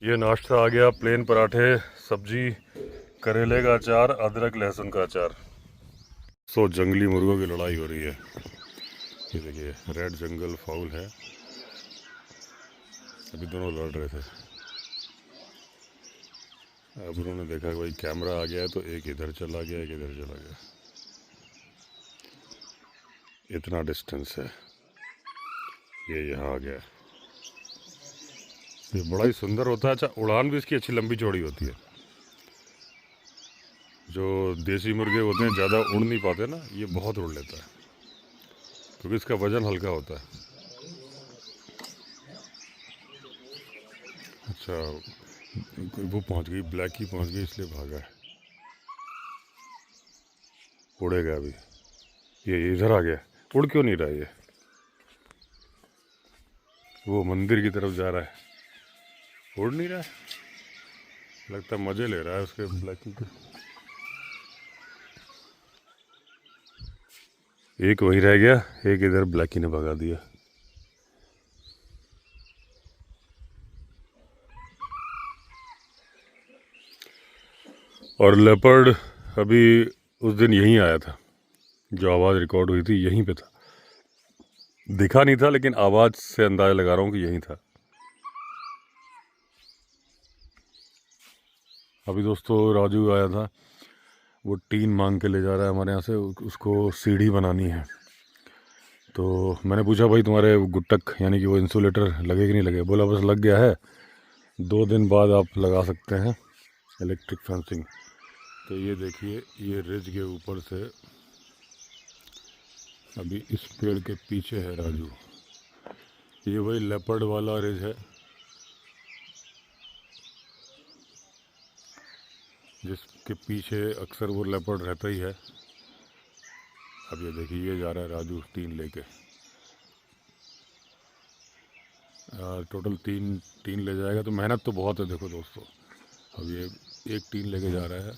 ये नाश्ता आ गया, प्लेन पराठे, सब्जी, करेले का अचार, अदरक लहसुन का अचार। जंगली मुर्गों की लड़ाई हो रही है। ये देखिए, रेड जंगल फाउल है। अभी दोनों लड़ रहे थे। अब उन्होंने देखा कि भाई कैमरा आ गया है, तो एक इधर चला गया, एक इधर चला गया। इतना डिस्टेंस है। ये यहाँ आ गया। ये बड़ा ही सुंदर होता है। अच्छा, उड़ान भी इसकी अच्छी लंबी चौड़ी होती है। जो देसी मुर्गे होते हैं ज़्यादा उड़ नहीं पाते ना, ये बहुत उड़ लेता है क्योंकि इसका वज़न हल्का होता है। अच्छा, वो पहुंच गई, ब्लैक ही पहुंच गई, इसलिए भागा है। उड़ेगा अभी। ये इधर आ गया। उड़ क्यों नहीं रहा ये? वो मंदिर की तरफ जा रहा है। उड़ नहीं रहा है। लगता है मज़े ले रहा है उसके ब्लैकी के। एक वहीं रह गया, एक इधर ब्लैकी ने भगा दिया। और लेपर्ड अभी उस दिन यहीं आया था, जो आवाज़ रिकॉर्ड हुई थी यहीं पे था। दिखा नहीं था, लेकिन आवाज़ से अंदाज़ा लगा रहा हूँ कि यहीं था। अभी दोस्तों राजू आया था, वो टीन मांग के ले जा रहा है हमारे यहाँ से। उसको सीढ़ी बनानी है। तो मैंने पूछा, भाई तुम्हारे गुट्टक यानी कि वो इंसुलेटर लगे कि नहीं लगे? बोला बस लग गया है, 2 दिन बाद आप लगा सकते हैं इलेक्ट्रिक फेंसिंग। तो ये देखिए, ये रिज के ऊपर से अभी इस पेड़ के पीछे है राजू। ये वही लेपर्ड वाला रिज है जिसके पीछे अक्सर वो लेपर्ड रहता ही है। अब ये देखिए, ये जा रहा है राजू टीन लेके। टोटल 3 टीन ले जाएगा, तो मेहनत तो बहुत है। देखो दोस्तों, अब ये एक टीन लेके जा रहा है,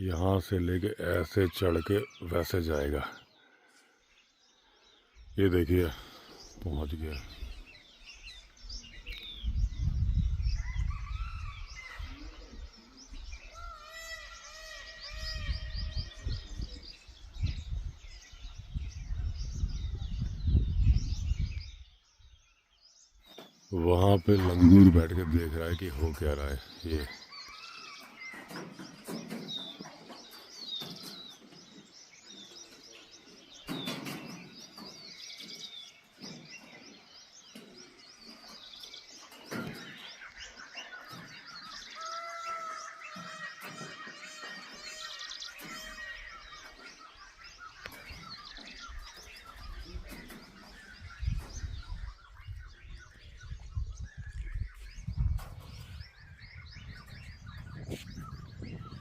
यहाँ से लेके ऐसे चढ़ के वैसे जाएगा। ये देखिए, पहुँच गया। वहाँ पे लंगूर बैठ के देख रहा है कि हो क्या रहा है।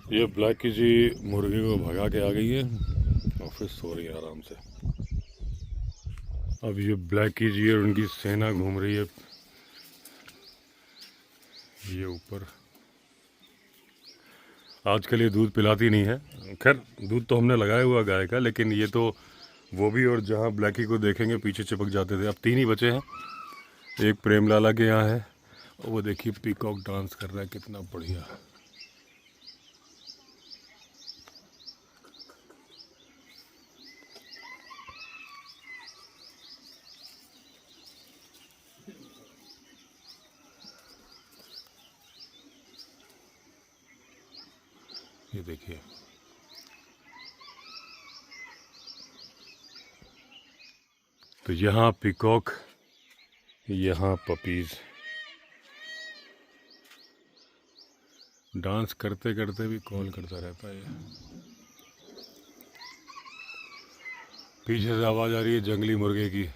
ये ब्लैक की जी मुर्गी को भगा के आ गई है और फिर सो रही है आराम से। अब ये ब्लैक की जी और उनकी सेना घूम रही है ये ऊपर। आजकल ये दूध पिलाती नहीं है। खैर, दूध तो हमने लगाया हुआ गाय का, लेकिन ये तो वो भी, और जहाँ ब्लैकी को देखेंगे पीछे चिपक जाते थे। अब 3 ही बचे हैं। एक प्रेम लाला के यहाँ है, और वो देखिए पीकॉक डांस कर रहा है, कितना बढ़िया। ये देखिए, तो यहाँ पीकॉक, यहाँ पपीज। डांस करते करते भी कॉल करता रहता है। पीछे से आवाज़ आ रही है जंगली मुर्गे की।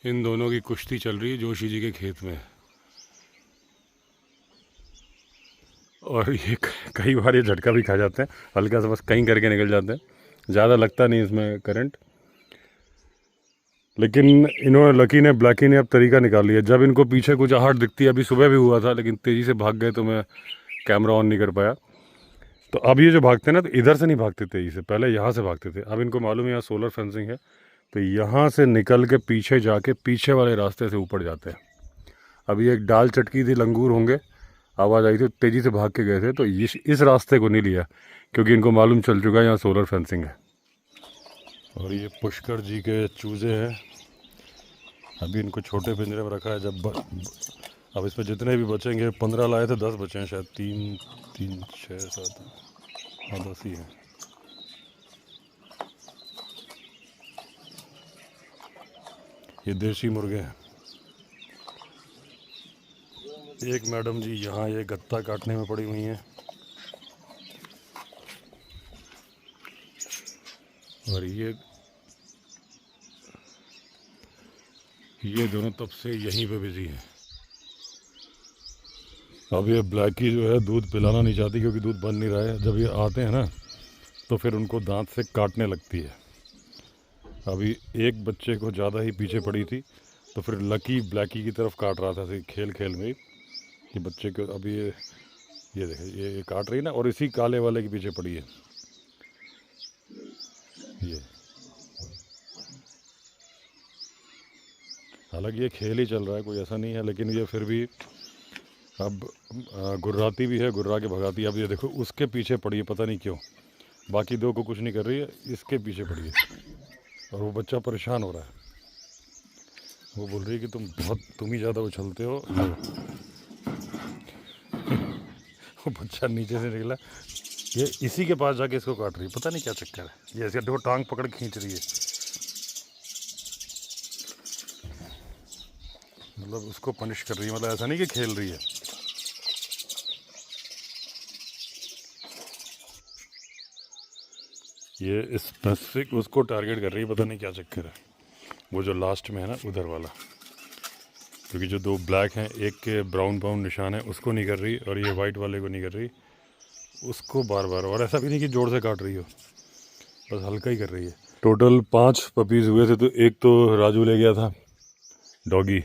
इन दोनों की कुश्ती चल रही है जोशी जी के खेत में। और ये कई बार ये झटका भी खा जाते हैं, हल्का सा बस कहीं करके निकल जाते हैं। ज़्यादा लगता नहीं इसमें करंट, लेकिन इन्होंने, लकी ने, ब्लैकी ने अब तरीका निकाल लिया। जब इनको पीछे कुछ आहट दिखती है, अभी सुबह भी हुआ था, लेकिन तेज़ी से भाग गए तो मैं कैमरा ऑन नहीं कर पाया। तो अब ये जो भागते हैं ना, तो इधर से नहीं भागते तेजी से, पहले यहाँ से भागते थे। अब इनको मालूम है यहाँ सोलर फेंसिंग है, तो यहाँ से निकल के पीछे जाके पीछे वाले रास्ते से ऊपर जाते हैं। अभी एक डाल चटकी थी, लंगूर होंगे, आवाज़ आई थी, तेज़ी से भाग के गए थे। तो इस रास्ते को नहीं लिया क्योंकि इनको मालूम चल चुका है यहाँ सोलर फेंसिंग है। और ये पुष्कर जी के चूज़े हैं, अभी इनको छोटे पिंजरे में रखा है। अब इसमें जितने भी बचेंगे, 15 लाए थे, 10 बचे हैं शायद, 3 3 6 7 हाँ 10 ही हैं। ये देसी मुर्गे हैं। एक मैडम जी यहाँ ये गत्ता काटने में पड़ी हुई हैं, और ये दोनों तब से यहीं पे बिजी हैं। अब ये ब्लैकी जो है दूध पिलाना नहीं चाहती क्योंकि दूध बन नहीं रहा है। जब ये आते हैं ना तो फिर उनको दांत से काटने लगती है। अभी एक बच्चे को ज़्यादा ही पीछे पड़ी थी, तो फिर लकी ब्लैकी की तरफ काट रहा था खेल खेल में कि बच्चे को। अभी ये देखे, ये काट रही ना, और इसी काले वाले के पीछे पड़ी है ये। हालांकि ये खेल ही चल रहा है, कोई ऐसा नहीं है, लेकिन ये फिर भी अब गुर्राती भी है, गुर्रा के भगाती है। अब ये देखो उसके पीछे पड़ी है, पता नहीं क्यों। बाकी दो को कुछ नहीं कर रही है, इसके पीछे पड़ी है। और वो बच्चा परेशान हो रहा है, वो बोल रही है कि तुम ही ज़्यादा उछलते हो। वो बच्चा नीचे से निकला, ये इसी के पास जाके इसको काट रही है, पता नहीं क्या चक्कर है। ये ऐसे देखो टांग पकड़ खींच रही है, मतलब उसको पनिश कर रही है, मतलब ऐसा नहीं कि खेल रही है। ये स्पेसिफिक उसको टारगेट कर रही है, पता नहीं क्या चक्कर है। वो जो लास्ट में है ना, उधर वाला, क्योंकि जो दो ब्लैक हैं, एक के ब्राउन ब्राउन निशान है, उसको नहीं कर रही, और ये वाइट वाले को नहीं कर रही, उसको बार बार। और ऐसा भी नहीं कि जोर से काट रही हो, बस हल्का ही कर रही है। टोटल 5 पपीज़ हुए थे, तो एक तो राजू ले गया था डॉगी,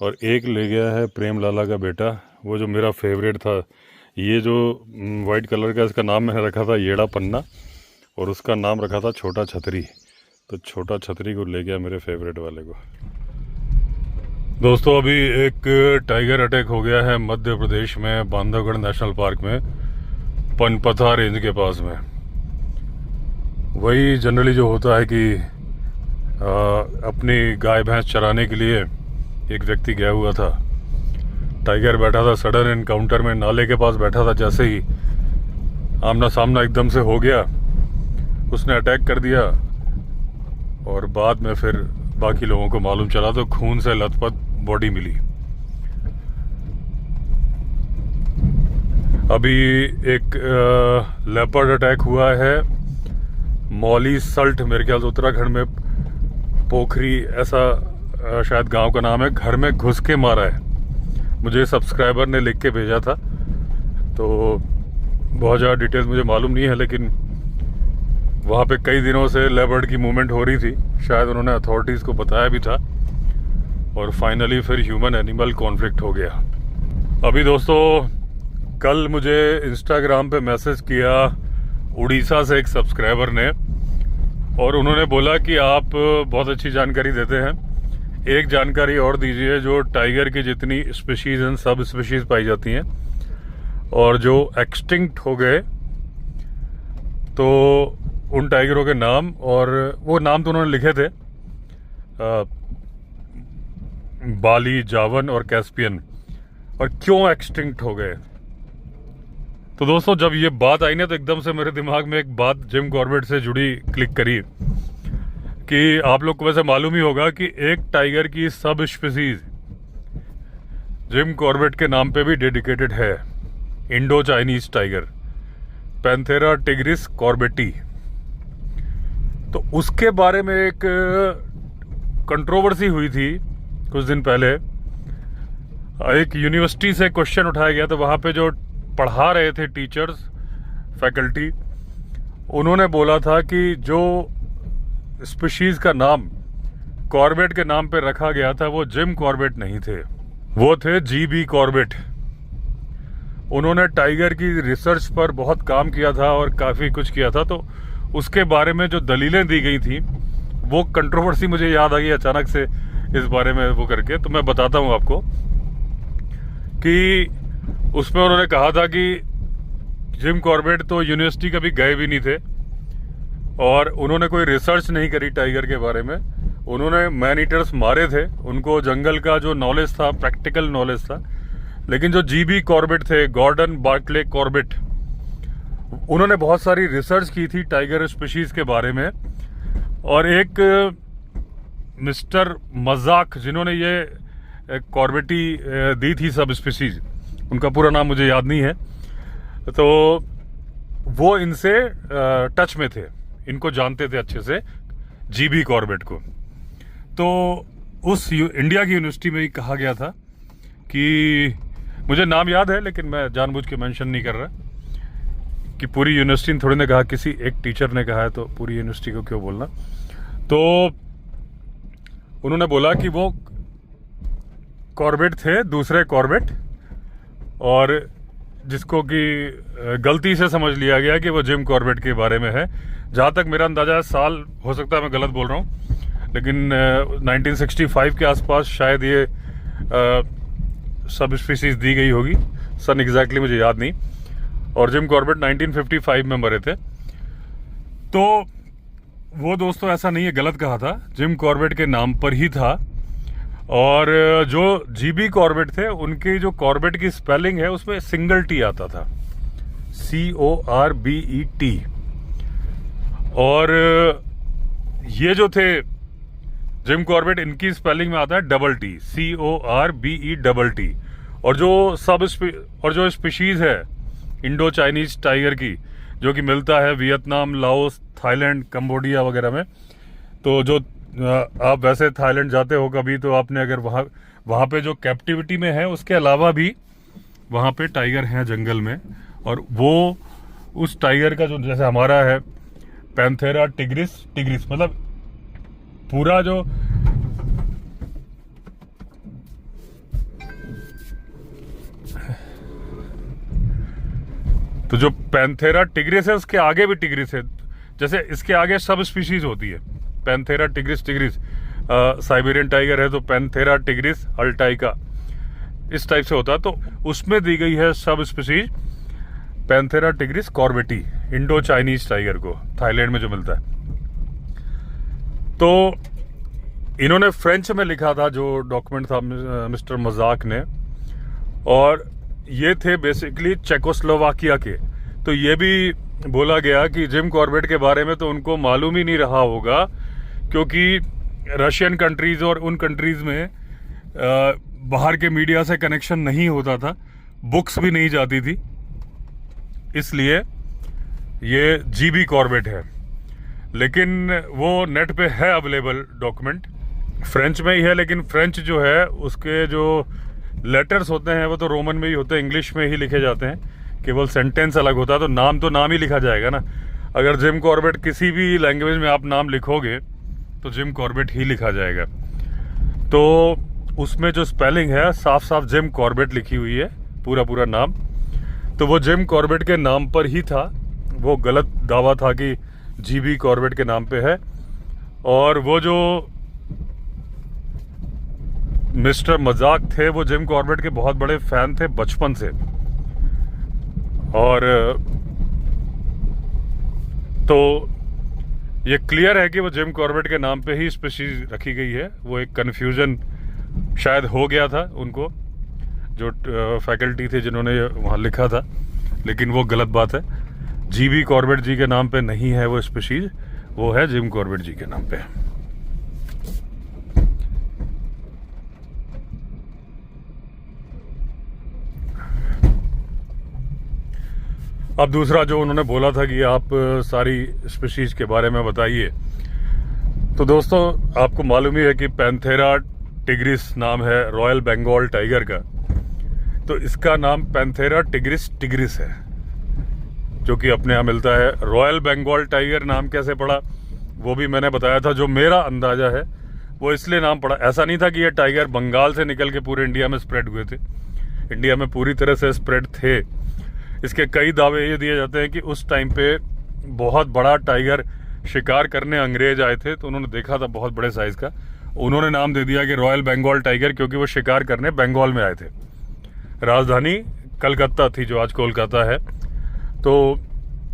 और एक ले गया है प्रेम लाला का बेटा, वो जो मेरा फेवरेट था। ये जो वाइट कलर का, इसका नाम मैंने रखा था येड़ा पन्ना, और उसका नाम रखा था छोटा छतरी। तो छोटा छतरी को ले गया मेरे फेवरेट वाले को। दोस्तों अभी एक टाइगर अटैक हो गया है मध्य प्रदेश में, बांधवगढ़ नेशनल पार्क में, पनपथा रेंज के पास में। वही जनरली जो होता है कि अपनी गाय भैंस चराने के लिए एक व्यक्ति गया हुआ था, टाइगर बैठा था सडन एनकाउंटर में, नाले के पास बैठा था। जैसे ही आमना सामना एकदम से हो गया, उसने अटैक कर दिया, और बाद में फिर बाकी लोगों को मालूम चला तो खून से लथपथ बॉडी मिली। अभी एक लेपर्ड अटैक हुआ है मौली सल्ट, मेरे ख्याल से उत्तराखंड में, पोखरी ऐसा शायद गांव का नाम है। घर में घुस के मारा है, मुझे सब्सक्राइबर ने लिख के भेजा था, तो बहुत ज़्यादा डिटेल्स मुझे मालूम नहीं है, लेकिन वहाँ पे कई दिनों से लेपर्ड की मूवमेंट हो रही थी, शायद उन्होंने अथॉरिटीज़ को बताया भी था, और फाइनली फिर ह्यूमन एनिमल कॉन्फ्लिक्ट हो गया। अभी दोस्तों कल मुझे इंस्टाग्राम पे मैसेज किया उड़ीसा से एक सब्सक्राइबर ने, और उन्होंने बोला कि आप बहुत अच्छी जानकारी देते हैं, एक जानकारी और दीजिए। जो टाइगर की जितनी स्पीशीज़ एंड सब स्पीशीज़ पाई जाती हैं और जो एक्सटिंक्ट हो गए, तो उन टाइगरों के नाम, और वो नाम तो उन्होंने लिखे थे, बाली, जावन और कैस्पियन, और क्यों एक्सटिंक्ट हो गए। तो दोस्तों जब ये बात आई ना, तो एकदम से मेरे दिमाग में एक बात जिम कॉर्बेट से जुड़ी क्लिक करी कि आप लोग को वैसे मालूम ही होगा कि एक टाइगर की सब स्पीसीज जिम कॉर्बेट के नाम पे भी डेडिकेटेड है, Indo Chinese tiger, Panthera tigris corbetti. तो उसके बारे में एक कंट्रोवर्सी हुई थी कुछ दिन पहले। एक यूनिवर्सिटी से क्वेश्चन उठाया गया, तो वहाँ पे जो पढ़ा रहे थे टीचर्स, फैकल्टी, उन्होंने बोला था कि जो स्पीशीज़ का नाम कॉर्बेट के नाम पे रखा गया था वो जिम कॉर्बेट नहीं थे, वो थे जीबी कॉर्बेट। उन्होंने टाइगर की रिसर्च पर बहुत काम किया था और काफ़ी कुछ किया था। तो उसके बारे में जो दलीलें दी गई थी वो कंट्रोवर्सी मुझे याद आ गई अचानक से इस बारे में वो करके। तो मैं बताता हूँ आपको कि उसमें उन्होंने कहा था कि जिम कॉर्बेट तो यूनिवर्सिटी कभी गए भी नहीं थे और उन्होंने कोई रिसर्च नहीं करी टाइगर के बारे में। उन्होंने मैन ईटर्स मारे थे, उनको जंगल का जो नॉलेज था, प्रैक्टिकल नॉलेज था। लेकिन जो जीबी कॉर्बेट थे, गॉर्डन बार्कले कॉर्बेट, उन्होंने बहुत सारी रिसर्च की थी टाइगर स्पीशीज के बारे में। और एक मिस्टर मजाक जिन्होंने ये कॉर्बेटी दी थी सब स्पीशीज, उनका पूरा नाम मुझे याद नहीं है, तो वो इनसे टच में थे, इनको जानते थे अच्छे से, जीबी कॉर्बेट को। तो उस इंडिया की यूनिवर्सिटी में ही कहा गया था कि, मुझे नाम याद है लेकिन मैं जानबूझ के मेंशन नहीं कर रहा कि पूरी यूनिवर्सिटी ने थोड़ी ने कहा, किसी एक टीचर ने कहा है तो पूरी यूनिवर्सिटी को क्यों बोलना। तो उन्होंने बोला कि वो कॉर्बेट थे, दूसरे कॉर्बेट, और जिसको कि गलती से समझ लिया गया कि वो जिम कॉर्बेट के बारे में है। जहाँ तक मेरा अंदाजा है, साल हो सकता है मैं गलत बोल रहा हूँ, लेकिन 1965 के आसपास शायद ये सब स्पीसीज दी गई होगी। सन एग्जैक्टली मुझे याद नहीं। और जिम कॉर्बेट 1955 में मरे थे। तो वो दोस्तों ऐसा नहीं है, गलत कहा था, जिम कॉर्बेट के नाम पर ही था। और जो जीबी कॉर्बेट थे, उनकी जो कॉर्बेट की स्पेलिंग है उसमें सिंगल टी आता था, CORBET। और ये जो थे जिम कॉर्बेट, इनकी स्पेलिंग में आता है डबल टी, CORBET। और जो स्पीशीज है इंडो चाइनीज टाइगर की, जो कि मिलता है वियतनाम, लाओस, थाईलैंड, कंबोडिया वगैरह में। तो जो आप वैसे थाईलैंड जाते हो कभी, तो आपने अगर वहाँ पे जो कैप्टिविटी में है, उसके अलावा भी वहाँ पे टाइगर हैं जंगल में। और वो उस टाइगर का जो, जैसे हमारा है पैंथेरा टिग्रिस, मतलब पूरा जो तो जो पैंथेरा टिग्रिस है, उसके आगे भी टिग्रिस है। जैसे इसके आगे सब स्पीशीज होती है, पैंथेरा टिग्रिस, साइबेरियन टाइगर है तो पैंथेरा टिग्रिस अल्टाइका, इस टाइप से होता है। तो उसमें दी गई है subspecies Panthera tigris corbetti, Indo Chinese tiger को, थाईलैंड में जो मिलता है। तो इन्होंने फ्रेंच में लिखा था, जो डॉक्यूमेंट था मिस्टर मजाक ने, और ये थे बेसिकली चेकोस्लोवाकिया के। तो ये भी बोला गया कि जिम कॉर्बेट के बारे में तो उनको मालूम ही नहीं रहा होगा, क्योंकि रशियन कंट्रीज और उन कंट्रीज में बाहर के मीडिया से कनेक्शन नहीं होता था, बुक्स भी नहीं जाती थी, इसलिए ये जीबी कॉर्बेट है। लेकिन वो नेट पे है अवेलेबल डॉक्यूमेंट, फ्रेंच में ही है। लेकिन फ्रेंच जो है, उसके जो लेटर्स होते हैं वो तो रोमन में ही होते हैं, इंग्लिश में ही लिखे जाते हैं, केवल सेंटेंस अलग होता है। तो नाम ही लिखा जाएगा ना। अगर जिम कॉर्बेट किसी भी लैंग्वेज में आप नाम लिखोगे तो जिम कॉर्बेट ही लिखा जाएगा। तो उसमें जो स्पेलिंग है, साफ साफ जिम कॉर्बेट लिखी हुई है, पूरा नाम। तो वो जिम कॉर्बेट के नाम पर ही था, वो गलत दावा था कि जीबी कॉर्बेट के नाम पे है। और वो जो मिस्टर मजाक थे, वो जिम कॉर्बेट के बहुत बड़े फैन थे बचपन से। और तो ये क्लियर है कि वो जिम कॉर्बेट के नाम पे ही स्पीशीज रखी गई है। वो एक कन्फ्यूजन शायद हो गया था उनको, जो फैकल्टी थे जिन्होंने वहाँ लिखा था, लेकिन वो गलत बात है। जीबी कॉर्बेट जी के नाम पे नहीं है वो स्पीशीज, वो है जिम कॉर्बेट जी के नाम पे। अब दूसरा जो उन्होंने बोला था कि आप सारी स्पीशीज के बारे में बताइए, तो दोस्तों आपको मालूम ही है कि पैंथेरा टिग्रिस नाम है रॉयल बंगाल टाइगर का। तो इसका नाम पैंथेरा टिग्रिस है, जो कि अपने यहाँ मिलता है। रॉयल बंगाल टाइगर नाम कैसे पड़ा वो भी मैंने बताया था। जो मेरा अंदाजा है वो इसलिए नाम पड़ा, ऐसा नहीं था कि ये टाइगर बंगाल से निकल के पूरे इंडिया में स्प्रेड हुए थे। इंडिया में पूरी तरह से स्प्रेड थे। इसके कई दावे ये दिए जाते हैं कि उस टाइम पे बहुत बड़ा टाइगर शिकार करने अंग्रेज आए थे, तो उन्होंने देखा था बहुत बड़े साइज का, उन्होंने नाम दे दिया कि रॉयल बंगाल टाइगर, क्योंकि वो शिकार करने बंगाल में आए थे। राजधानी कलकत्ता थी जो आज कोलकाता है, तो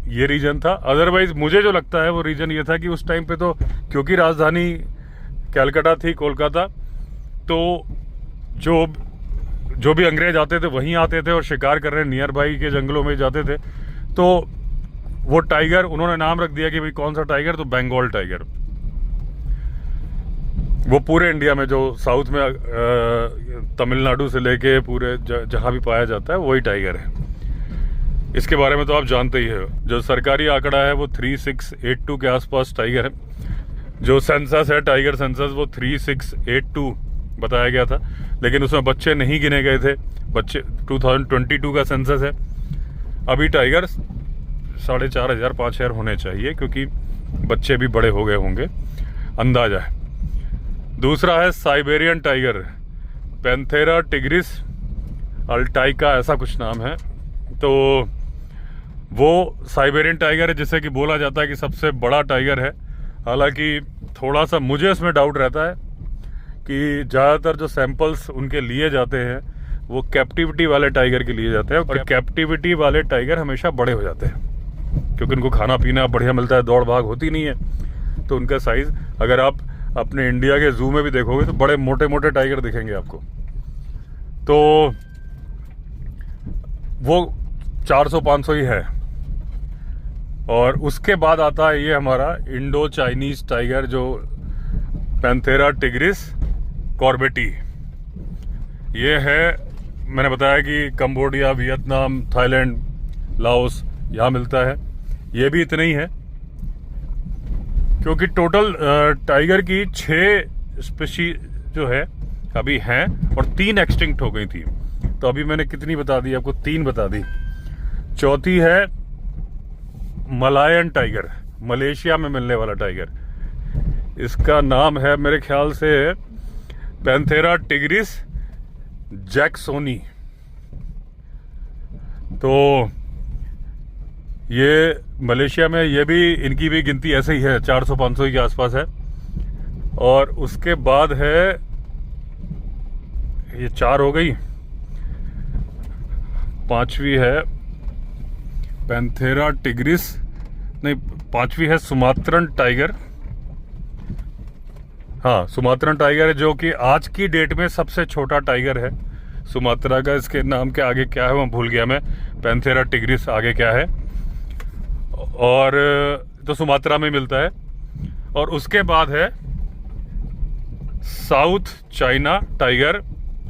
ये रीजन था। अदरवाइज मुझे जो लगता है वो रीजन ये था कि उस टाइम पे तो क्योंकि राजधानी कलकत्ता थी, कोलकाता, तो जो भी अंग्रेज आते थे वहीं आते थे और शिकार करने नियर बाई के जंगलों में जाते थे। तो वो टाइगर उन्होंने नाम रख दिया कि भाई कौन सा टाइगर, तो बंगाल टाइगर। वो पूरे इंडिया में जो साउथ में तमिलनाडु से लेके पूरे जहां भी पाया जाता है वही टाइगर है। इसके बारे में तो आप जानते ही हो। जो सरकारी आंकड़ा है वो 3682 के आसपास टाइगर है। जो सेंसस है, टाइगर सेंसस, वो 3682 बताया गया था, लेकिन उसमें बच्चे नहीं गिने गए थे। बच्चे 2022 का सेंसस है। अभी टाइगर 4500 5000 होने चाहिए, क्योंकि बच्चे भी बड़े हो गए होंगे, अंदाजा है। दूसरा है साइबेरियन टाइगर, पैंथेरा टिग्रिस अल्टाइका, ऐसा कुछ नाम है। तो वो साइबेरियन टाइगर है जिसे कि बोला जाता है कि सबसे बड़ा टाइगर है। हालांकि थोड़ा सा मुझे इसमें डाउट रहता है कि ज़्यादातर जो सैंपल्स उनके लिए जाते हैं वो कैप्टिविटी वाले टाइगर के लिए जाते हैं, और कैप्टिविटी वाले टाइगर हमेशा बड़े हो जाते हैं, क्योंकि उनको खाना पीना बढ़िया मिलता है, दौड़ भाग होती नहीं है। तो उनका साइज़ अगर आप अपने इंडिया के जू में भी देखोगे तो बड़े मोटे मोटे टाइगर दिखेंगे आपको। तो वो 400-500 ही है। और उसके बाद आता है ये हमारा इंडो चाइनीज टाइगर, जो पैंथेरा टिग्रिस कॉर्बेटी। ये है, मैंने बताया कि कंबोडिया, वियतनाम, थाईलैंड, लाओस यहाँ मिलता है। ये भी इतने ही है, क्योंकि टोटल टाइगर की 6 स्पीशीज जो है अभी हैं, और 3 एक्सटिंक्ट हो गई थी। तो अभी मैंने कितनी बता दी आपको? 3 बता दी। चौथी है मलायन टाइगर, मलेशिया में मिलने वाला टाइगर। इसका नाम है मेरे ख्याल से पैंथेरा टिग्रिस जैक्सोनी। तो ये मलेशिया में, ये भी, इनकी भी गिनती ऐसे ही है, 400-500 के आसपास है। और उसके बाद है, ये 4 हो गई, 5वीं है पैंथेरा टिग्रिस, नहीं 5वीं है सुमात्रन टाइगर। हाँ, सुमात्रन टाइगर है, जो कि आज की डेट में सबसे छोटा टाइगर है सुमात्रा का। इसके नाम के आगे क्या है वो भूल गया मैं, पैंथेरा टिग्रिस आगे क्या है। और तो सुमात्रा में मिलता है। और उसके बाद है साउथ चाइना टाइगर,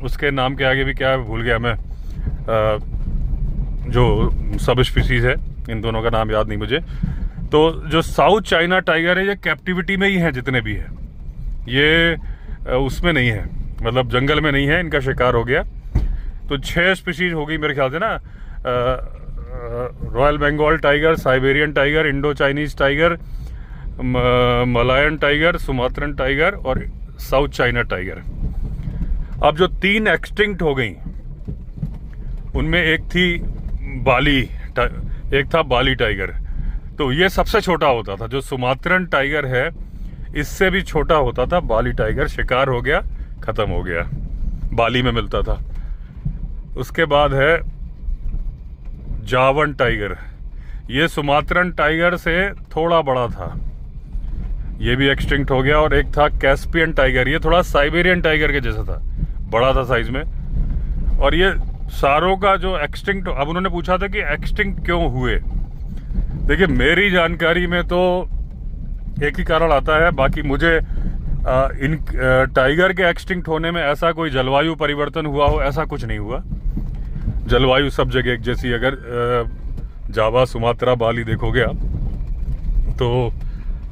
उसके नाम के आगे भी क्या है भूल गया मैं, जो सब स्पीसीज है, इन दोनों का नाम याद नहीं मुझे। तो जो साउथ चाइना टाइगर है, ये कैप्टिविटी में ही है, जितने भी है ये उसमें नहीं है, मतलब जंगल में नहीं है, इनका शिकार हो गया। तो 6 स्पीसीज हो गई मेरे ख्याल से ना, royal Bengal tiger, Siberian tiger, Indo Chinese tiger, Malayan tiger, Sumatran tiger और साउथ चाइना टाइगर। अब जो 3 एक्सटिंक्ट हो गई, उनमें एक थी बाली, एक था बाली टाइगर। तो ये सबसे छोटा होता था। जो सुमात्रन टाइगर है इससे भी छोटा होता था बाली टाइगर, शिकार हो गया, खत्म हो गया, बाली में मिलता था। उसके बाद है जावन टाइगर, ये सुमात्रन टाइगर से थोड़ा बड़ा था, ये भी एक्सटिंक्ट हो गया। और एक था कैस्पियन टाइगर, ये थोड़ा साइबेरियन टाइगर के जैसा था, बड़ा था साइज में। और ये सारों का जो एक्सटिंक्ट, अब उन्होंने पूछा था कि एक्सटिंक्ट क्यों हुए। देखिए, मेरी जानकारी में तो एक ही कारण आता है, बाकी मुझे इन टाइगर के एक्सटिंक्ट होने में ऐसा कोई जलवायु परिवर्तन हुआ हो, ऐसा कुछ नहीं हुआ। जलवायु सब जगह एक जैसी, अगर जावा, सुमात्रा, बाली देखोगे आप, तो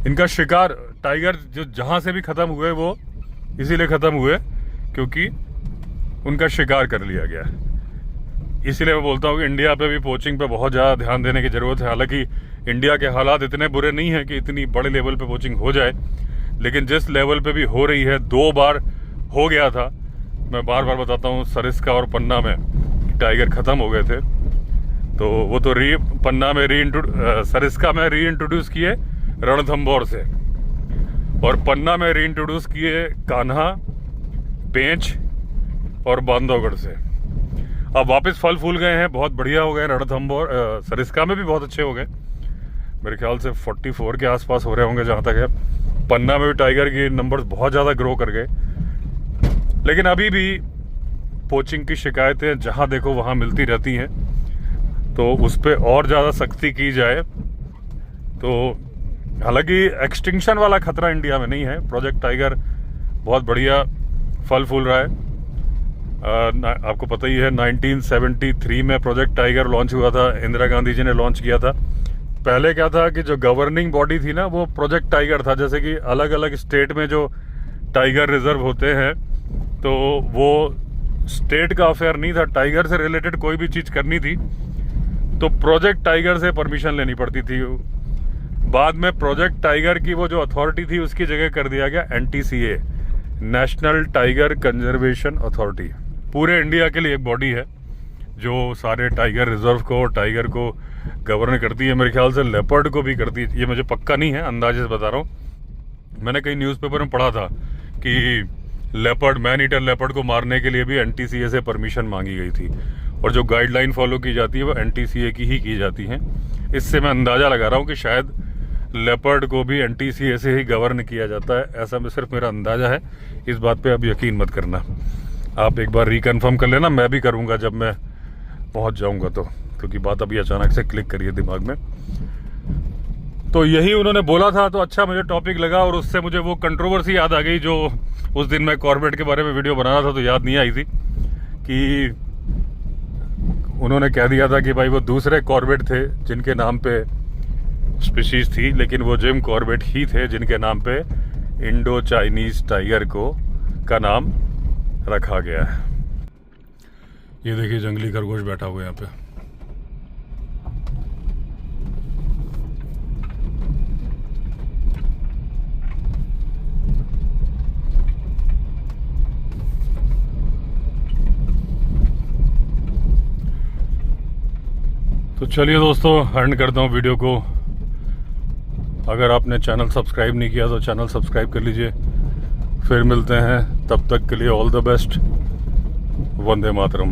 इनका शिकार, टाइगर जो जहाँ से भी ख़त्म हुए वो इसीलिए ख़त्म हुए क्योंकि उनका शिकार कर लिया गया। इसीलिए मैं बोलता हूँ कि इंडिया पे भी पोचिंग पे बहुत ज़्यादा ध्यान देने की ज़रूरत है। हालांकि इंडिया के हालात इतने बुरे नहीं हैं कि इतनी बड़े लेवल पे पोचिंग हो जाए, लेकिन जिस लेवल पे भी हो रही है, 2 बार हो गया था, मैं बार बार बताता हूँ, सरिस्का और पन्ना में टाइगर ख़त्म हो गए थे, तो वो तो पन्ना में सरिस्का में री इंट्रोड्यूस किए रणथंभौर से, और पन्ना में री इंट्रोड्यूस किए कान्हा, पेंच और बांधवगढ़ से। अब वापस फल फूल गए हैं, बहुत बढ़िया हो गए। रणथंभौर सरिस्का में भी बहुत अच्छे हो गए, मेरे ख्याल से 44 के आसपास हो रहे होंगे जहाँ तक है। पन्ना में भी टाइगर के नंबर्स बहुत ज़्यादा ग्रो कर गए, लेकिन अभी भी पोचिंग की शिकायतें जहाँ देखो वहाँ मिलती रहती हैं, तो उस पर और ज़्यादा सख्ती की जाए। तो हालांकि एक्सटिंक्शन वाला खतरा इंडिया में नहीं है, प्रोजेक्ट टाइगर बहुत बढ़िया फल फूल रहा है। आपको पता ही है 1973 में प्रोजेक्ट टाइगर लॉन्च हुआ था, इंदिरा गांधी जी ने लॉन्च किया था। पहले क्या था कि जो गवर्निंग बॉडी थी ना, वो प्रोजेक्ट टाइगर था। जैसे कि अलग अलग स्टेट में जो टाइगर रिजर्व होते हैं, तो वो स्टेट का अफेयर नहीं था, टाइगर से रिलेटेड कोई भी चीज़ करनी थी तो प्रोजेक्ट टाइगर से परमिशन लेनी पड़ती थी। बाद में प्रोजेक्ट टाइगर की वो जो अथॉरिटी थी उसकी जगह कर दिया गया NTCA, national tiger conservation authority. पूरे इंडिया के लिए एक बॉडी है जो सारे टाइगर रिजर्व को, टाइगर को गवर्न करती है। मेरे ख्याल से लेपर्ड को भी करती है, ये मुझे पक्का नहीं है, अंदाजे से बता रहा हूँ। मैंने कई न्यूज़पेपर में पढ़ा था कि लेपर्ड, मैन ईटर लेपर्ड को मारने के लिए भी NTCA से परमिशन मांगी गई थी, और जो गाइडलाइन फॉलो की जाती है वो NTCA की ही की जाती हैं। इससे मैं अंदाज़ा लगा रहा हूँ कि शायद लेपर्ड को भी NTCA से ही गवर्न किया जाता है, ऐसा में सिर्फ मेरा अंदाज़ा है। इस बात पे आप यकीन मत करना, आप एक बार रिकन्फर्म कर लेना, मैं भी करूँगा जब मैं पहुँच जाऊँगा तो, क्योंकि बात अभी अचानक से क्लिक करी है दिमाग में। तो यही उन्होंने बोला था, तो अच्छा मुझे टॉपिक लगा, और उससे मुझे वो कंट्रोवर्सी याद आ गई जो उस दिन मैं कॉर्बेट के बारे में वीडियो बना रहा था, तो याद नहीं आई थी कि उन्होंने कह दिया था कि भाई वो दूसरे कॉर्बेट थे जिनके नाम पे स्पीशीज थी, लेकिन वो जिम कॉर्बेट ही थे जिनके नाम पे इंडो चाइनीज टाइगर का नाम रखा गया है। ये देखिए जंगली खरगोश बैठा हुआ है यहाँ पे। तो चलिए दोस्तों, एंड करता हूँ वीडियो को। अगर आपने चैनल सब्सक्राइब नहीं किया तो चैनल सब्सक्राइब कर लीजिए। फिर मिलते हैं, तब तक के लिए all the best. Vande Mataram.